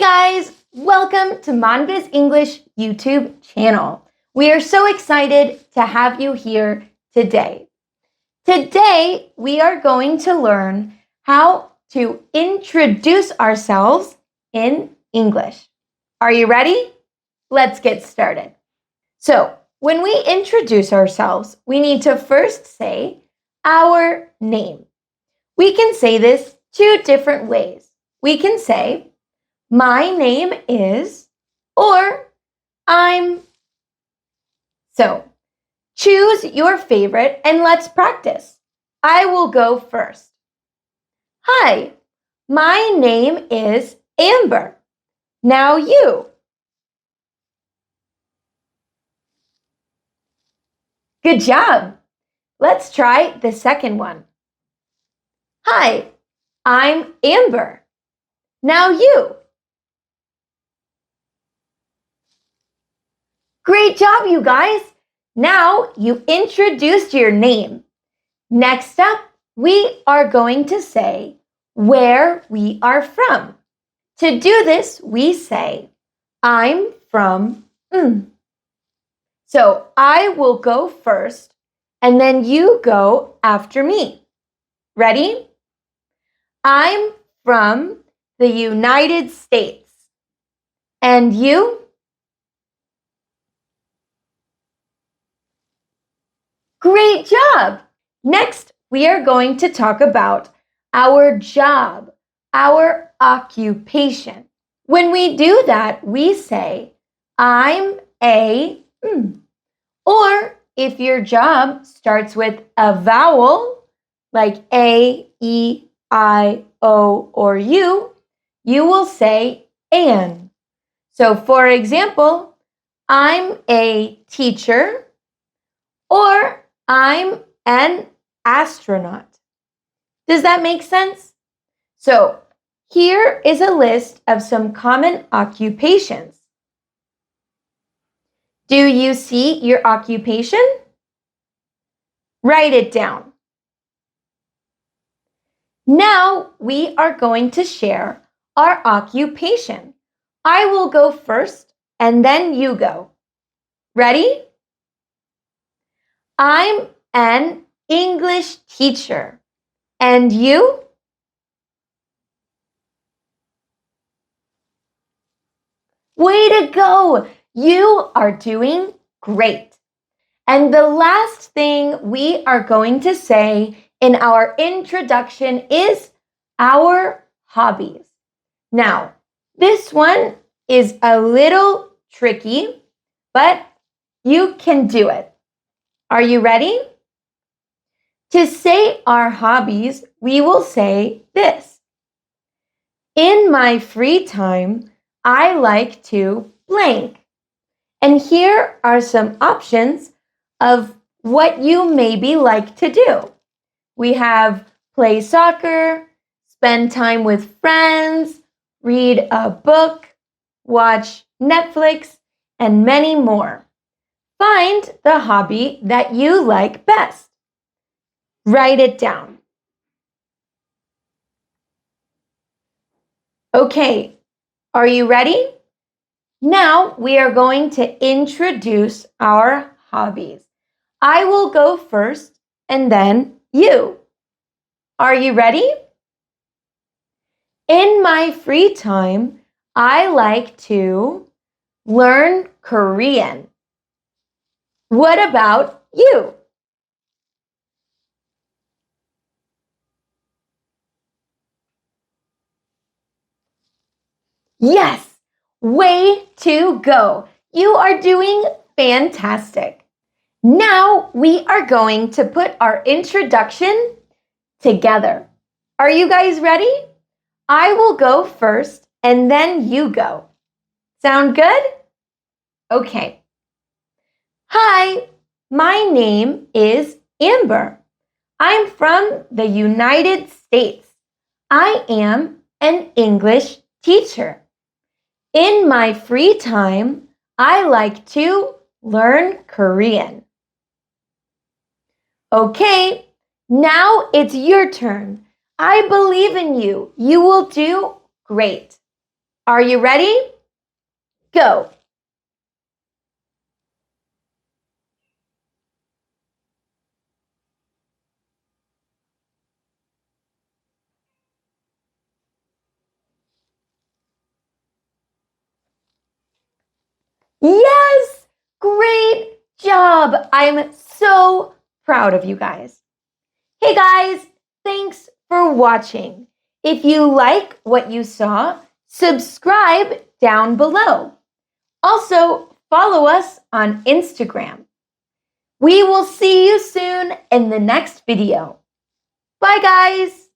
guys, welcome to Manga's English YouTube channel. We are so excited to have you here today. Today, we are going to learn how to introduce ourselves in English. Are you ready? Let's get started. So, when we introduce ourselves, we need to first say our name. We can say this two different ways. We can say, my name is, or I'm. So, choose your favorite and let's practice. I will go first. Hi, my name is Amber. Now you. Good job. Let's try the second one. Hi, I'm Amber. Now you. Great job, you guys. Now you introduced your name. Next up, we are going to say where we are from. To do this, we say, I'm from. So I will go first, and then you go after me. Ready? I'm from the United States. And you? Great job! Next, we are going to talk about our job, our occupation. When we do that, we say, I'm a, or if your job starts with a vowel, like A, E, I, O, or U, you will say an. So for example, I'm a teacher, or I'm an astronaut. Does that make sense? So here is a list of some common occupations. Do you see your occupation? Write it down. Now we are going to share our occupation. I will go first and then you go. Ready? I'm an English teacher. And you? Way to go! You are doing great. And the last thing we are going to say in our introduction is our hobbies. Now, this one is a little tricky, but you can do it. Are you ready? To say our hobbies, we will say this. In my free time, I like to blank. And here are some options of what you maybe like to do. We have play soccer, spend time with friends, read a book, watch Netflix, and many more. Find the hobby that you like best. Write it down. Okay, are you ready? Now we are going to introduce our hobbies. I will go first and then you. Are you ready? In my free time, I like to learn Korean. What about you? Yes, way to go. You are doing fantastic. Now we are going to put our introduction together. Are you guys ready? I will go first and then you go. Sound good? Okay. Hi, my name is Amber. I'm from the United States. I am an English teacher. In my free time, I like to learn Korean. Okay, now it's your turn. I believe in you. You will do great. Are you ready? Go. Yes! Great job! I'm so proud of you guys. Hey guys, thanks for watching. If you like what you saw, subscribe down below. Also, follow us on Instagram. We will see you soon in the next video. Bye guys!